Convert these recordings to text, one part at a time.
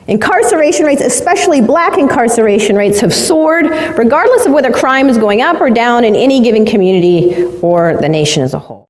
Incarceration rates, especially black incarceration rates, have soared regardless of whether crime is going up or down in any given community or the nation as a whole.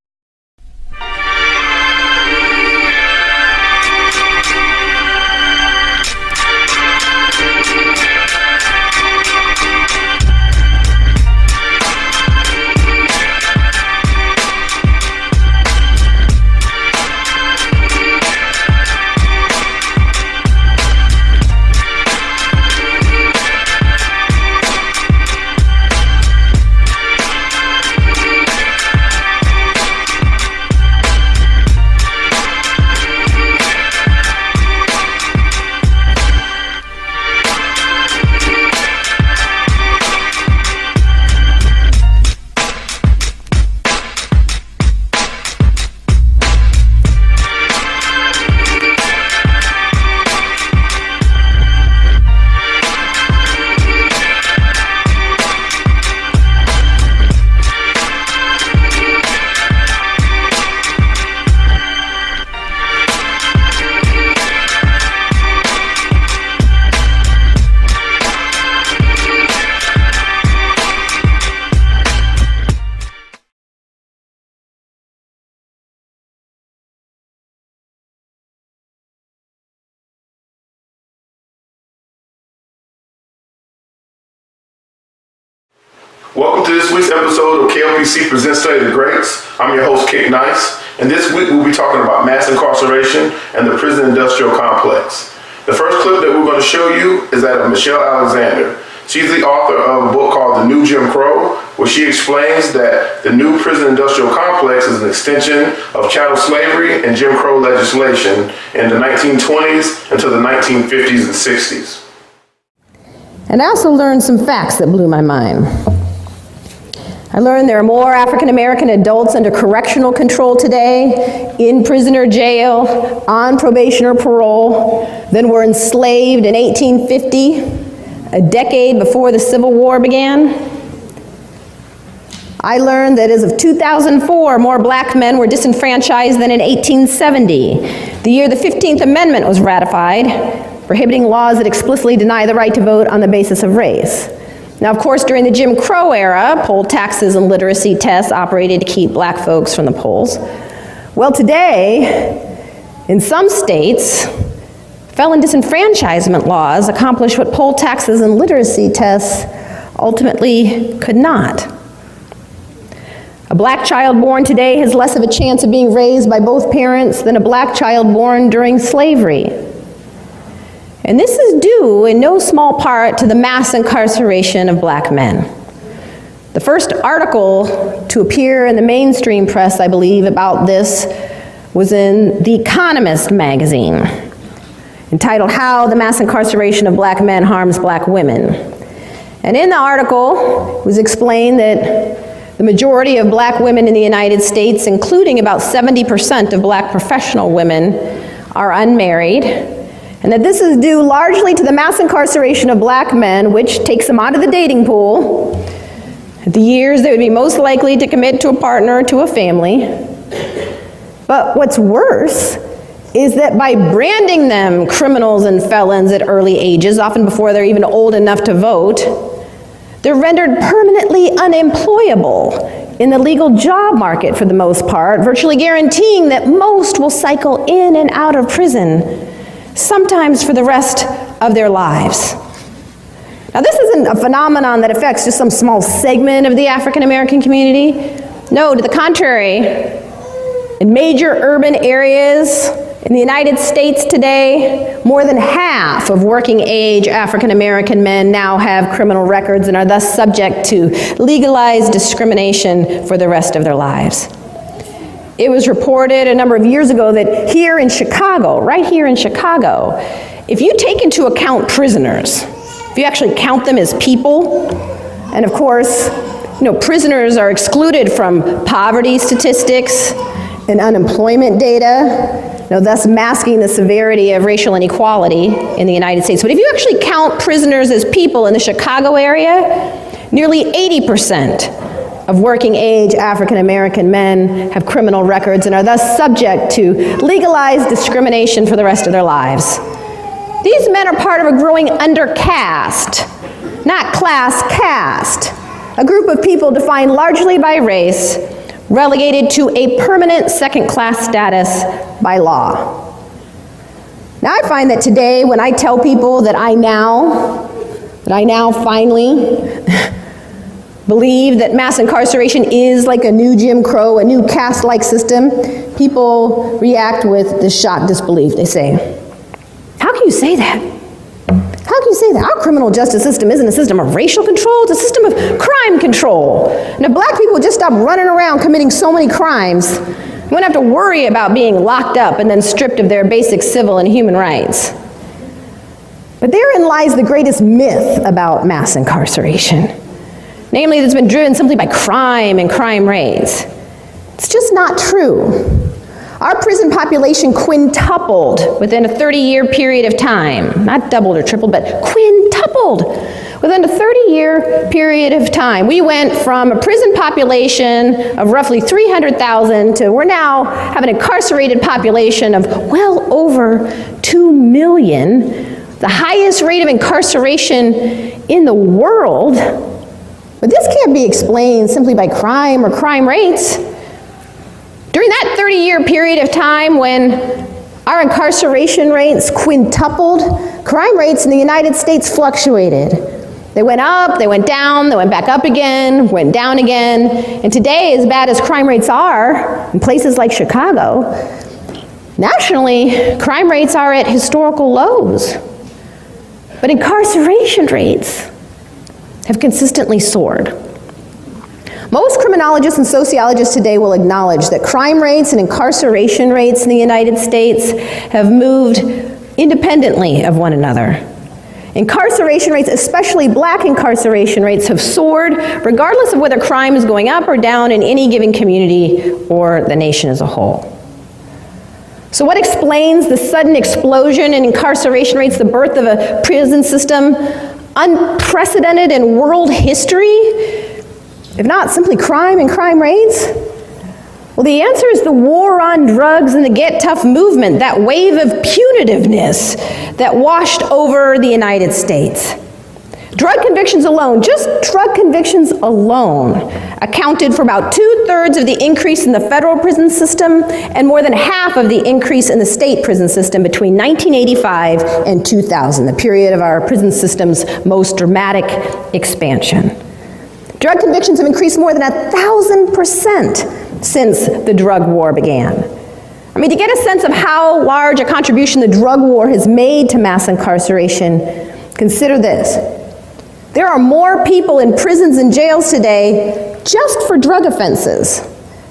Welcome to this week's episode of KLPC Presents Study the Greats. I'm your host, Kick Nice, and this week we'll be talking about mass incarceration and the prison industrial complex. The first clip that we're going to show you is that of Michelle Alexander. She's the author of a book called The New Jim Crow, where she explains that the new prison industrial complex is an extension of chattel slavery and Jim Crow legislation in the 1920s until the 1950s and 60s. And I also learned some facts that blew my mind. I learned there are more African American adults under correctional control today, in prison or jail, on probation or parole, than were enslaved in 1850, a decade before the Civil War began. I learned that as of 2004, more black men were disenfranchised than in 1870, the year the 15th Amendment was ratified, prohibiting laws that explicitly deny the right to vote on the basis of race. Now, of course, during the Jim Crow era, poll taxes and literacy tests operated to keep black folks from the polls. Well, today, in some states, felon disenfranchisement laws accomplish what poll taxes and literacy tests ultimately could not. A black child born today has less of a chance of being raised by both parents than a black child born during slavery. And this is due in no small part to the mass incarceration of black men. The first article to appear in the mainstream press, I believe, about this was in The Economist magazine, entitled How the Mass Incarceration of Black Men Harms Black Women. And in the article, it was explained that the majority of black women in the United States, including about 70% of black professional women, are unmarried, and that this is due largely to the mass incarceration of black men, which takes them out of the dating pool at the years they would be most likely to commit to a partner or to a family. But what's worse is that by branding them criminals and felons at early ages, often before they're even old enough to vote, they're rendered permanently unemployable in the legal job market for the most part, virtually guaranteeing that most will cycle in and out of prison, sometimes for the rest of their lives. Now, this isn't a phenomenon that affects just some small segment of the African American community. No, to the contrary, in major urban areas in the United States today, more than half of working age African American men now have criminal records and are thus subject to legalized discrimination for the rest of their lives. It was reported a number of years ago that here in Chicago, right here in Chicago, if you take into account prisoners, if you actually count them as people, and of course, prisoners are excluded from poverty statistics and unemployment data, thus masking the severity of racial inequality in the United States. But if you actually count prisoners as people in the Chicago area, nearly 80% of working age African American men have criminal records and are thus subject to legalized discrimination for the rest of their lives. These men are part of a growing undercaste, not class caste, a group of people defined largely by race, relegated to a permanent second-class status by law. Now I find that today when I tell people that I now finally believe that mass incarceration is like a new Jim Crow, a new caste-like system, people react with this shocked disbelief. They say, how can you say that? How can you say that? Our criminal justice system isn't a system of racial control, it's a system of crime control. And if black people just stop running around committing so many crimes, we wouldn't have to worry about being locked up and then stripped of their basic civil and human rights. But therein lies the greatest myth about mass incarceration. Namely, that it's been driven simply by crime and crime rates. It's just not true. Our prison population quintupled within a 30-year period of time. Not doubled or tripled, but quintupled within a 30-year period of time. We went from a prison population of roughly 300,000 to we're now have an incarcerated population of well over 2 million, the highest rate of incarceration in the world. But this can't be explained simply by crime or crime rates. During that 30-year period of time when our incarceration rates quintupled, crime rates in the United States fluctuated. They went up, they went down, they went back up again, went down again. And today, as bad as crime rates are in places like Chicago, nationally, crime rates are at historical lows. But incarceration rates have consistently soared. Most criminologists and sociologists today will acknowledge that crime rates and incarceration rates in the United States have moved independently of one another. Incarceration rates, especially black incarceration rates, have soared regardless of whether crime is going up or down in any given community or the nation as a whole. So what explains the sudden explosion in incarceration rates, the birth of a prison system unprecedented in world history, if not simply crime and crime rates? Well, the answer is the war on drugs and the Get Tough movement, that wave of punitiveness that washed over the United States. Drug convictions alone, just drug convictions alone, accounted for about 2/3 of the increase in the federal prison system and more than half of the increase in the state prison system between 1985 and 2000, the period of our prison system's most dramatic expansion. Drug convictions have increased more than 1,000% since the drug war began. I mean, to get a sense of how large a contribution the drug war has made to mass incarceration, consider this. There are more people in prisons and jails today just for drug offenses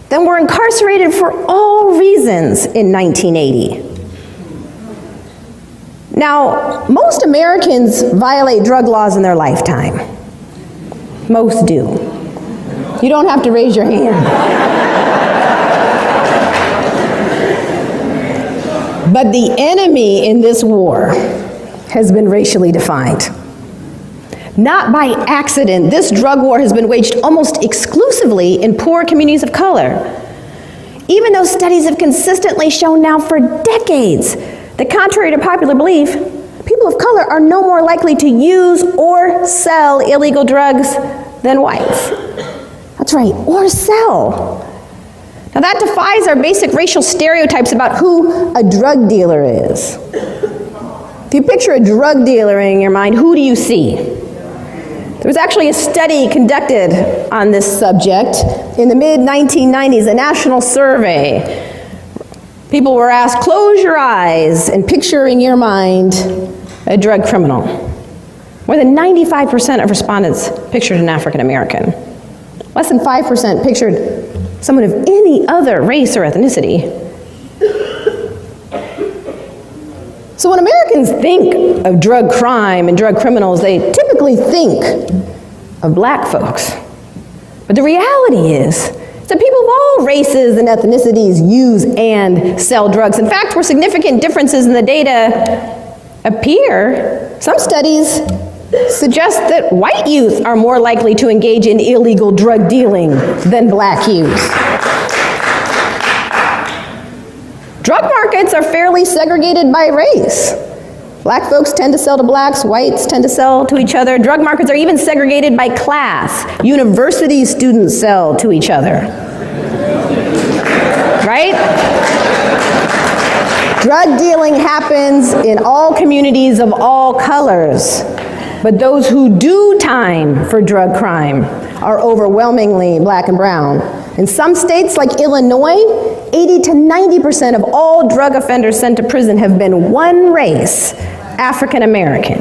than were incarcerated for all reasons in 1980. Now, most Americans violate drug laws in their lifetime. Most do. You don't have to raise your hand. But the enemy in this war has been racially defined. Not by accident, this drug war has been waged almost exclusively in poor communities of color. Even though studies have consistently shown now for decades that, contrary to popular belief, people of color are no more likely to use or sell illegal drugs than whites. That's right, or sell. Now that defies our basic racial stereotypes about who a drug dealer is. If you picture a drug dealer in your mind, who do you see? There was actually a study conducted on this subject in the mid-1990s, a national survey. People were asked, close your eyes and picture in your mind a drug criminal. More than 95% of respondents pictured an African American. Less than 5% pictured someone of any other race or ethnicity. So when Americans think of drug crime and drug criminals, they typically think of black folks. But the reality is that people of all races and ethnicities use and sell drugs. In fact, where significant differences in the data appear, some studies suggest that white youth are more likely to engage in illegal drug dealing than black youth. Drug markets are fairly segregated by race. Black folks tend to sell to blacks, whites tend to sell to each other. Drug markets are even segregated by class. University students sell to each other. Right? Drug dealing happens in all communities of all colors. But those who do time for drug crime are overwhelmingly black and brown. In some states like Illinois, 80 to 90% of all drug offenders sent to prison have been one race, African American.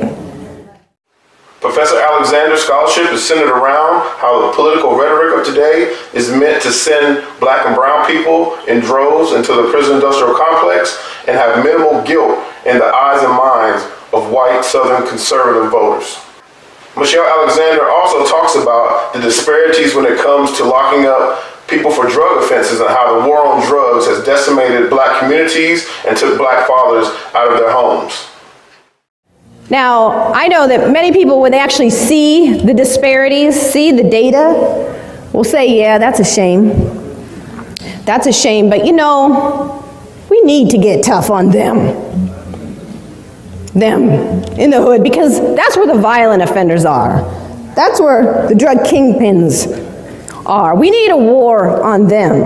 Professor Alexander's scholarship is centered around how the political rhetoric of today is meant to send black and brown people in droves into the prison industrial complex and have minimal guilt in the eyes and minds of white Southern conservative voters. Michelle Alexander also talks about the disparities when it comes to locking up people for drug offenses and how the war on drugs has decimated black communities and took black fathers out of their homes. Now, I know that many people, when they actually see the disparities, see the data, will say, yeah, that's a shame. That's a shame, but you know, we need to get tough on them in the hood, because that's where the violent offenders are. That's where the drug kingpins are. We need a war on them.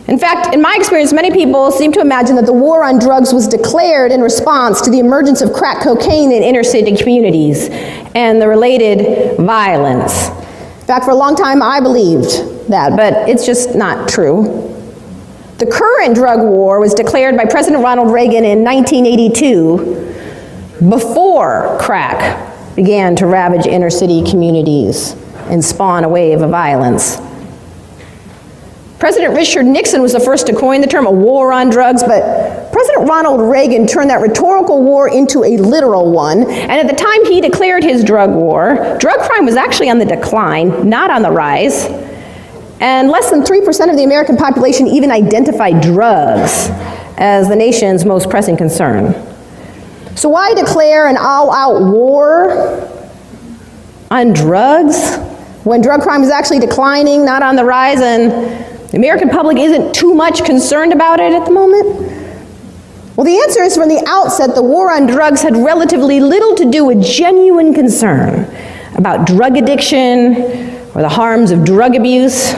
In fact, in my experience, many people seem to imagine that the war on drugs was declared in response to the emergence of crack cocaine in inner city communities and the related violence. In fact, for a long time, I believed that, but it's just not true. The current drug war was declared by President Ronald Reagan in 1982, before crack began to ravage inner city communities and spawn a wave of violence. President Richard Nixon was the first to coin the term a war on drugs, but President Ronald Reagan turned that rhetorical war into a literal one, and at the time he declared his drug war, drug crime was actually on the decline, not on the rise. And less than 3% of the American population even identified drugs as the nation's most pressing concern. So why declare an all-out war on drugs when drug crime is actually declining, not on the rise, and the American public isn't too much concerned about it at the moment? Well, the answer is, from the outset, the war on drugs had relatively little to do with genuine concern about drug addiction or the harms of drug abuse,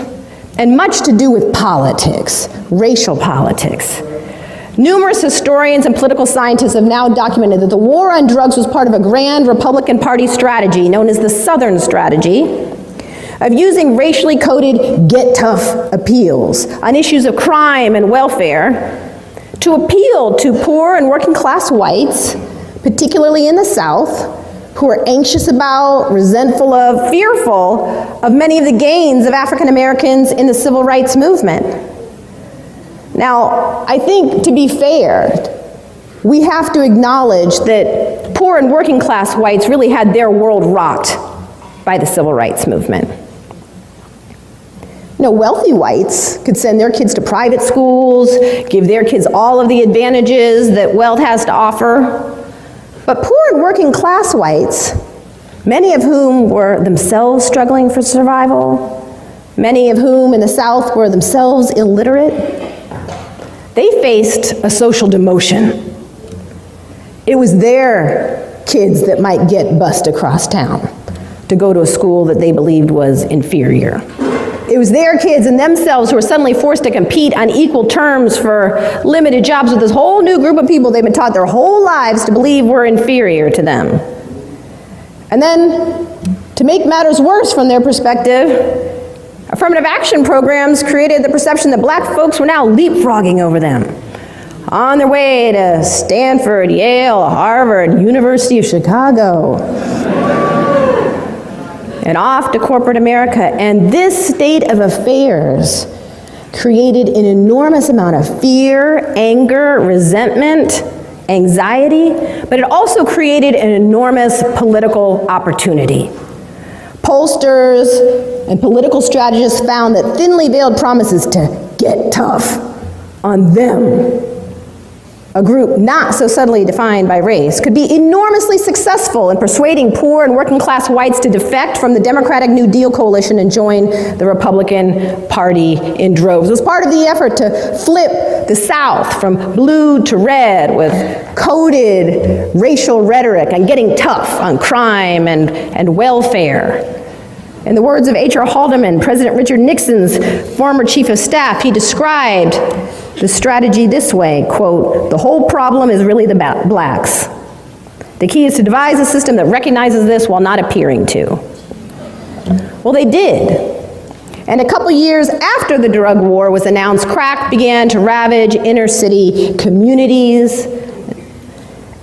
and much to do with politics, racial politics. Numerous historians and political scientists have now documented that the war on drugs was part of a grand Republican Party strategy known as the Southern Strategy of using racially coded get tough appeals on issues of crime and welfare to appeal to poor and working class whites, particularly in the South, who are anxious about, resentful of, fearful of many of the gains of African Americans in the civil rights movement. Now, I think, to be fair, we have to acknowledge that poor and working class whites really had their world rocked by the civil rights movement. You know, wealthy whites could send their kids to private schools, give their kids all of the advantages that wealth has to offer. But poor and working class whites, many of whom were themselves struggling for survival, many of whom in the South were themselves illiterate, they faced a social demotion. It was their kids that might get bused across town to go to a school that they believed was inferior. It was their kids and themselves who were suddenly forced to compete on equal terms for limited jobs with this whole new group of people they've been taught their whole lives to believe were inferior to them. And then, to make matters worse from their perspective, affirmative action programs created the perception that black folks were now leapfrogging over them, on their way to Stanford, Yale, Harvard, University of Chicago, and off to corporate America. And this state of affairs created an enormous amount of fear, anger, resentment, anxiety, but it also created an enormous political opportunity. Pollsters and political strategists found that thinly veiled promises to get tough on them a group not so subtly defined by race, could be enormously successful in persuading poor and working class whites to defect from the Democratic New Deal coalition and join the Republican Party in droves. It was part of the effort to flip the South from blue to red with coded racial rhetoric and getting tough on crime and welfare. In the words of H.R. Haldeman, President Richard Nixon's former chief of staff, he described the strategy this way, quote, "The whole problem is really the blacks. The key is to devise a system that recognizes this while not appearing to." Well, they did. And a couple years after the drug war was announced, crack began to ravage inner city communities.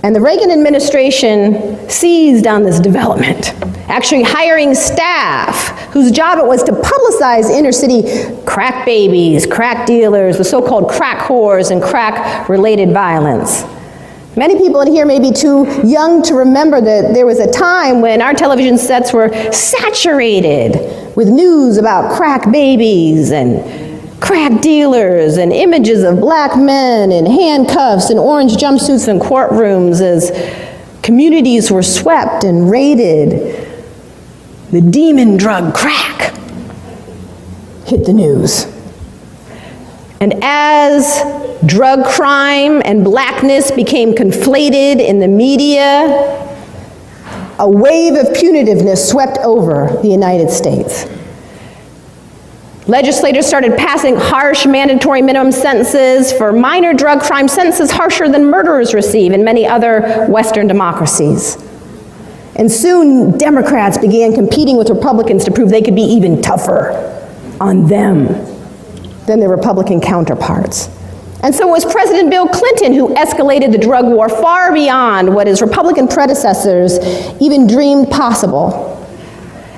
And the Reagan administration seized on this development, actually hiring staff whose job it was to publicize inner city crack babies, crack dealers, the so-called crack whores, and crack-related violence. Many people in here may be too young to remember that there was a time when our television sets were saturated with news about crack babies and crack dealers and images of black men in handcuffs and orange jumpsuits in courtrooms as communities were swept and raided. The demon drug crack hit the news. And as drug crime and blackness became conflated in the media, a wave of punitiveness swept over the United States. Legislators started passing harsh mandatory minimum sentences for minor drug crime, sentences harsher than murderers receive in many other Western democracies. And soon, Democrats began competing with Republicans to prove they could be even tougher on them than their Republican counterparts. And so it was President Bill Clinton who escalated the drug war far beyond what his Republican predecessors even dreamed possible.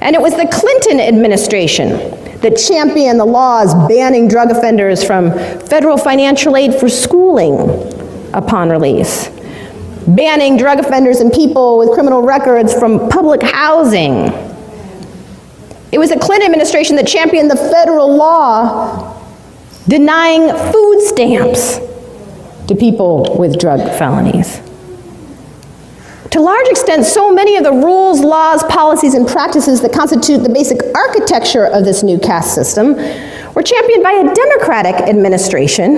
And it was the Clinton administration that championed the laws banning drug offenders from federal financial aid for schooling upon release, banning drug offenders and people with criminal records from public housing. It was the Clinton administration that championed the federal law denying food stamps to people with drug felonies. To a large extent, so many of the rules, laws, policies, and practices that constitute the basic architecture of this new caste system were championed by a Democratic administration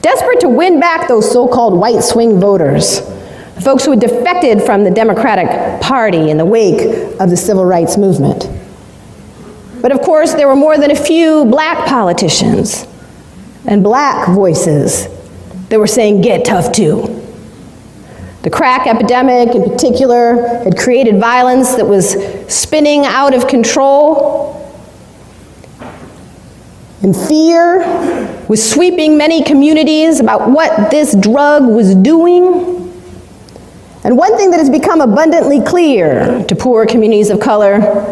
desperate to win back those so-called white swing voters, the folks who had defected from the Democratic Party in the wake of the civil rights movement. But of course, there were more than a few black politicians and black voices that were saying, "Get tough too." The crack epidemic, in particular, had created violence that was spinning out of control. And fear was sweeping many communities about what this drug was doing. And one thing that has become abundantly clear to poor communities of color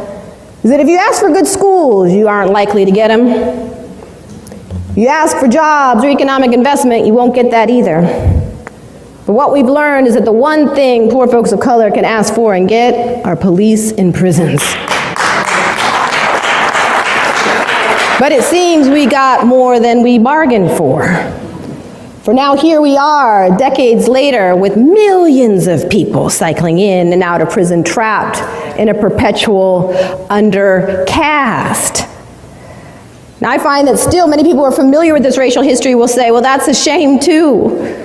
is that if you ask for good schools, you aren't likely to get them. If you ask for jobs or economic investment, you won't get that either. But what we've learned is that the one thing poor folks of color can ask for and get are police and prisons. But it seems we got more than we bargained for. For now here we are, decades later, with millions of people cycling in and out of prison, trapped in a perpetual undercast. Now I find that still many people who are familiar with this racial history will say, well, that's a shame too.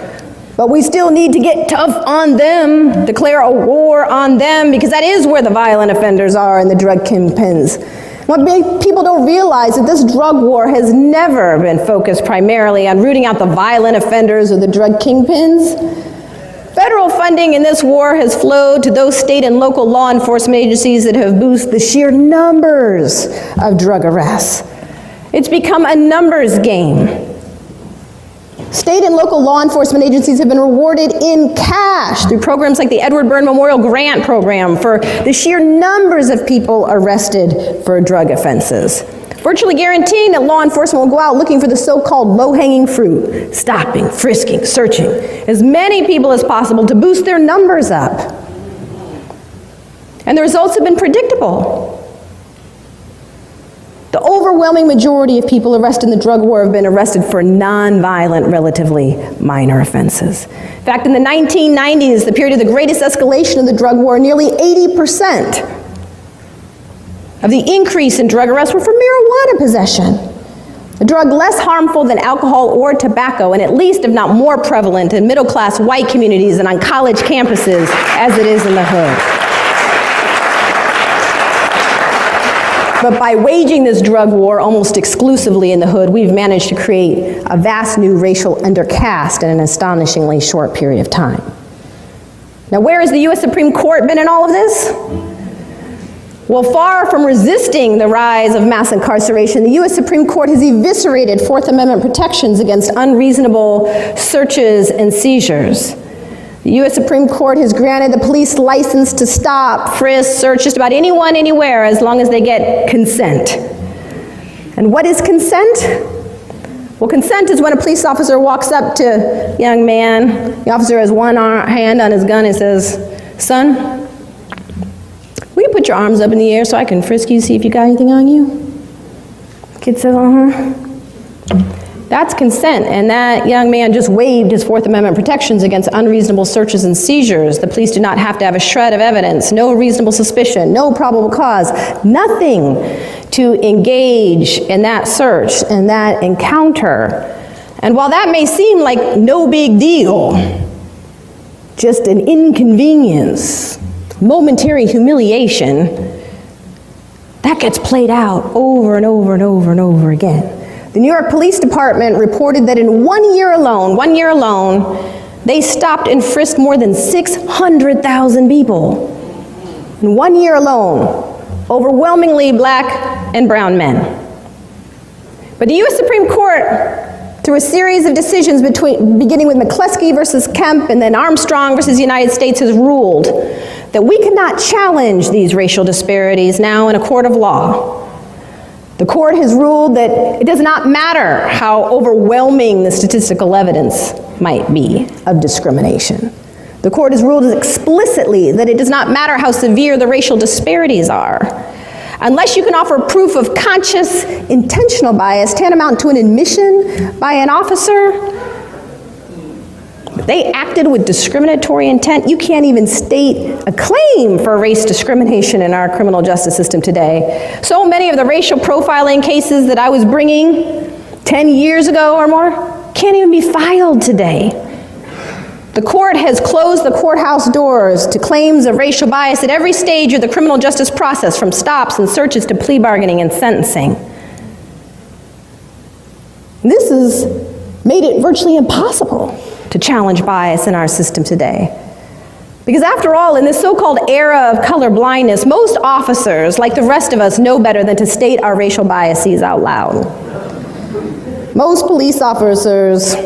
But we still need to get tough on them, declare a war on them, because that is where the violent offenders are and the drug kingpins. What people don't realize is that this drug war has never been focused primarily on rooting out the violent offenders or the drug kingpins. Federal funding in this war has flowed to those state and local law enforcement agencies that have boosted the sheer numbers of drug arrests. It's become a numbers game. State and local law enforcement agencies have been rewarded in cash through programs like the Edward Byrne Memorial Grant Program for the sheer numbers of people arrested for drug offenses, virtually guaranteeing that law enforcement will go out looking for the so-called low-hanging fruit, stopping, frisking, searching as many people as possible to boost their numbers up. And the results have been predictable. The overwhelming majority of people arrested in the drug war have been arrested for non-violent, relatively minor offenses. In fact, in the 1990s, the period of the greatest escalation of the drug war, nearly 80% of the increase in drug arrests were for marijuana possession, a drug less harmful than alcohol or tobacco, and at least, if not more prevalent, in middle-class white communities and on college campuses as it is in the hood. But by waging this drug war almost exclusively in the hood, we've managed to create a vast new racial undercast in an astonishingly short period of time. Now, where has the U.S. Supreme Court been in all of this? Well, far from resisting the rise of mass incarceration, the U.S. Supreme Court has eviscerated Fourth Amendment protections against unreasonable searches and seizures. The U.S. Supreme Court has granted the police license to stop, frisk, search just about anyone, anywhere, as long as they get consent. And what is consent? Well, consent is when a police officer walks up to a young man, the officer has one hand on his gun and says, "Son, will you put your arms up in the air so I can frisk you, see if you got anything on you?" The kid says, That's consent, and that young man just waived his Fourth Amendment protections against unreasonable searches and seizures. The police do not have to have a shred of evidence, no reasonable suspicion, no probable cause, nothing to engage in that search and that encounter. And while that may seem like no big deal, just an inconvenience, momentary humiliation, that gets played out over and over and over and over again. The New York Police Department reported that in 1 year alone, they stopped and frisked more than 600,000 people. In 1 year alone, overwhelmingly black and brown men. But the U.S. Supreme Court, through a series of decisions beginning with McCleskey versus Kemp and then Armstrong versus the United States, has ruled that we cannot challenge these racial disparities now in a court of law. The court has ruled that it does not matter how overwhelming the statistical evidence might be of discrimination. The court has ruled explicitly that it does not matter how severe the racial disparities are. Unless you can offer proof of conscious, intentional bias tantamount to an admission by an officer, they acted with discriminatory intent, you can't even state a claim for race discrimination in our criminal justice system today. So many of the racial profiling cases that I was bringing 10 years ago or more can't even be filed today. The court has closed the courthouse doors to claims of racial bias at every stage of the criminal justice process, from stops and searches to plea bargaining and sentencing. This has made it virtually impossible to challenge bias in our system today. Because after all, in this so-called era of color blindness, most officers, like the rest of us, know better than to state our racial biases out loud. Most police officers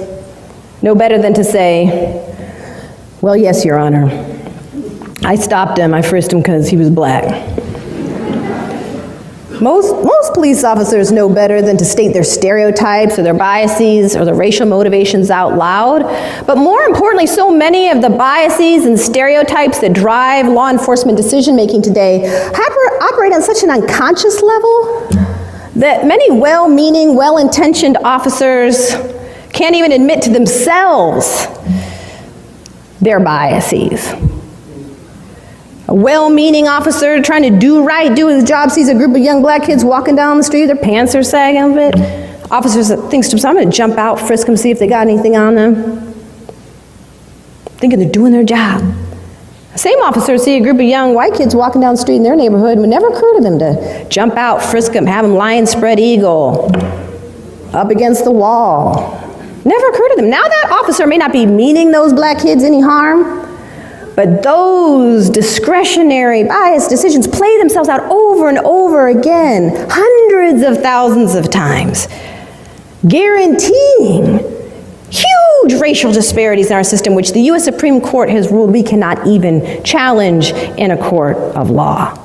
know better than to say, "Well, yes, Your Honor, I stopped him, I frisked him because he was black." Most police officers know better than to state their stereotypes or their biases or their racial motivations out loud. But more importantly, so many of the biases and stereotypes that drive law enforcement decision-making today operate on such an unconscious level that many well-meaning, well-intentioned officers can't even admit to themselves their biases. A well-meaning officer trying to do right, do his job, sees a group of young black kids walking down the street, their pants are sagging a bit. Officer thinks to himself, "I'm going to jump out, frisk them, see if they got anything on them." Thinking they're doing their job. The same officer see a group of young white kids walking down the street in their neighborhood, it would never occur to them to jump out, frisk them, have them lion spread eagle, up against the wall. Never occurred to them. Now that officer may not be meaning those black kids any harm, but those discretionary bias decisions play themselves out over and over again, hundreds of thousands of times, guaranteeing huge racial disparities in our system, which the U.S. Supreme Court has ruled we cannot even challenge in a court of law.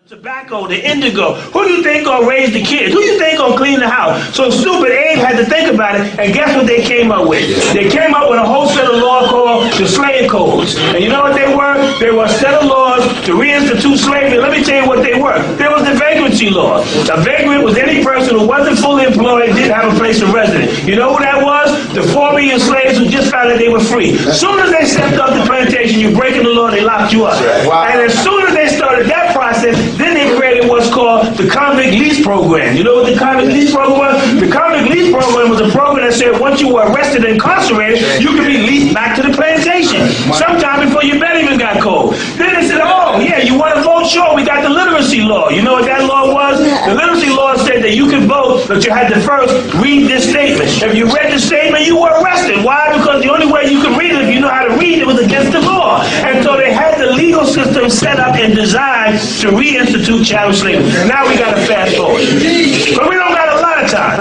It's a tobacco, the indigo. Who do you think gonna raise the kids? Who do you think gonna clean the house? So stupid Abe had to think about it, and guess what they came up with? They came up with a whole set of laws called the slave codes. And you know what they were? They were a set of laws to reinstitute slavery. Let me tell you what they were. There was the vagrancy law. A vagrant was any person who wasn't fully employed and didn't have a place of residence. You know who that was? The former enslaved who just found that they were free. As soon as they stepped off the plantation, you're breaking the law, they locked you up. Wow. And as soon as they started that process, then they created what's called the convict lease program. You know what the convict lease program was? The convict lease program was a program that said once you were arrested and incarcerated, you could be leased back to the plantation. Sometime before your bed even got cold. Then they said, oh yeah, you want to vote? Sure, we got the literacy law. You know what that law was? The literacy law said that you could vote, but you had to first read this statement. If you read the statement, you were arrested. Why? Because the only way you could read it, if you know how to read it, was against the law. And so they had the legal system set up and designed to reinstitute chattel slavery. Now we got to fast forward. But we don't got a lot of time.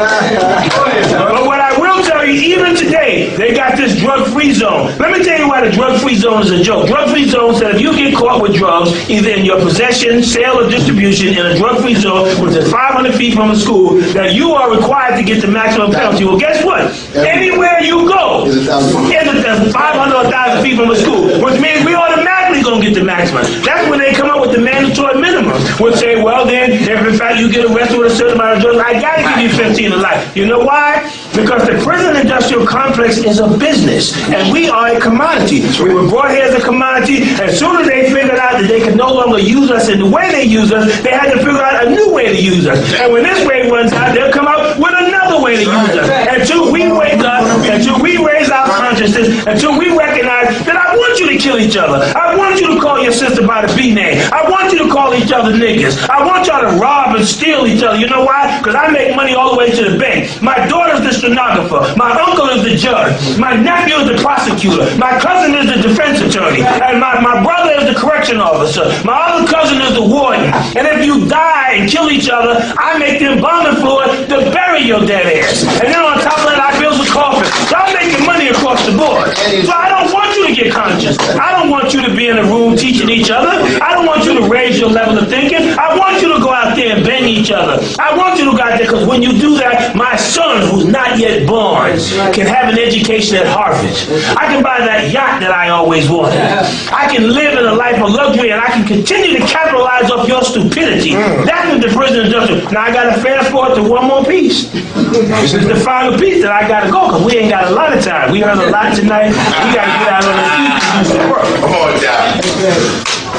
But what I will tell you, even today, they got this drug-free zone. Let me tell you why the drug-free zone is a joke. Drug-free zone said if you get caught with drugs, either in your possession, sale, or distribution in a drug-free zone, which is 500 feet from a school, that you are required to get the maximum penalty. Well, guess what? Anywhere you go, is 500 or 1,000 feet from a school, which means we automatically gonna get the maximum. That's when they come up with the mandatory minimum, which say, well then, if in fact you get arrested with a certain amount of drugs, I gotta give you 15 to life. You know why? Because the prison industrial complex is a business, and we are a commodity. We were brought here as a commodity, and as soon as they figured out that they could no longer use us in the way they use us, they had to figure out a new way to use us. And when this way runs out, they'll come out with another way to use us. Until we wake up, until we raise our consciousness, until we recognize that I want you to kill each other. I want you to call your sister by the B name. I want you to call each other niggas. I want y'all to rob and steal each other. You know why? Because I make money all the way to the bank. My daughter's the stenographer. My uncle is the judge. My nephew is the prosecutor. My cousin is the defense attorney. And my brother is the correction officer. My other cousin is the warden. And if you die and kill each other, I make the embalming fluid to bury your dead ass. And then on top of that, I build a coffin. So I'm making money across the board. So I don't want you to get conscious. I don't want you to be in a room teaching each other. I don't want you to raise your level of thinking. I want you to go out there and bang each other. I want you to go out there because when you do that, my son, who's not yet born, can have an education at Harvard. I can buy that yacht that I always wanted. I can live in a life of luxury and I can continue to capitalize off your stupidity. That's what the prison industrial. Now I got to fast forward to one more piece. This is the final piece that I got to go because we ain't got a lot of time. We heard a lot tonight. We got to get out on the street and do some work. Come on, John.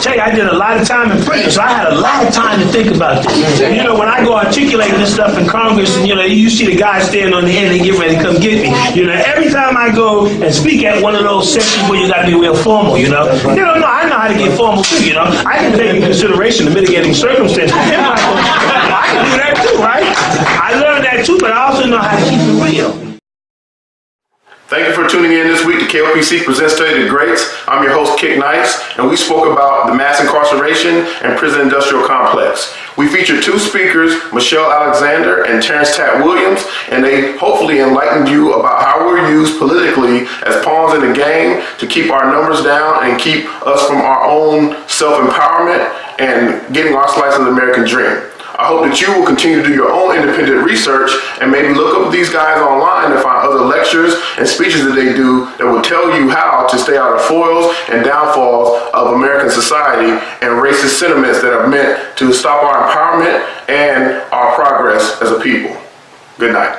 Tell you, I did a lot of time in prison, so I had a lot of time to think about this. And you know, when I go articulate this stuff in Congress, and you know, you see the guys standing on the end and get ready to come get me. You know, every time I go and speak at one of those sessions where you got to be real formal, you know. No, I know how to get formal too, you know. I can take into consideration the mitigating circumstances. I can do that too, right? I learned that too, but I also know how to keep it real. Thank you for tuning in this week to KLPC Presents Study of the Greats. I'm your host, Kick Nice, and we spoke about the mass incarceration and prison industrial complex. We featured two speakers, Michelle Alexander and Terrance Tat Williams, and they hopefully enlightened you about how we're used politically as pawns in the game to keep our numbers down and keep us from our own self-empowerment and getting our slice of the American dream. I hope that you will continue to do your own independent research and maybe look up these guys online and find other lectures and speeches that they do that will tell you how to stay out of foils and downfalls of American society and racist sentiments that are meant to stop our empowerment and our progress as a people. Good night.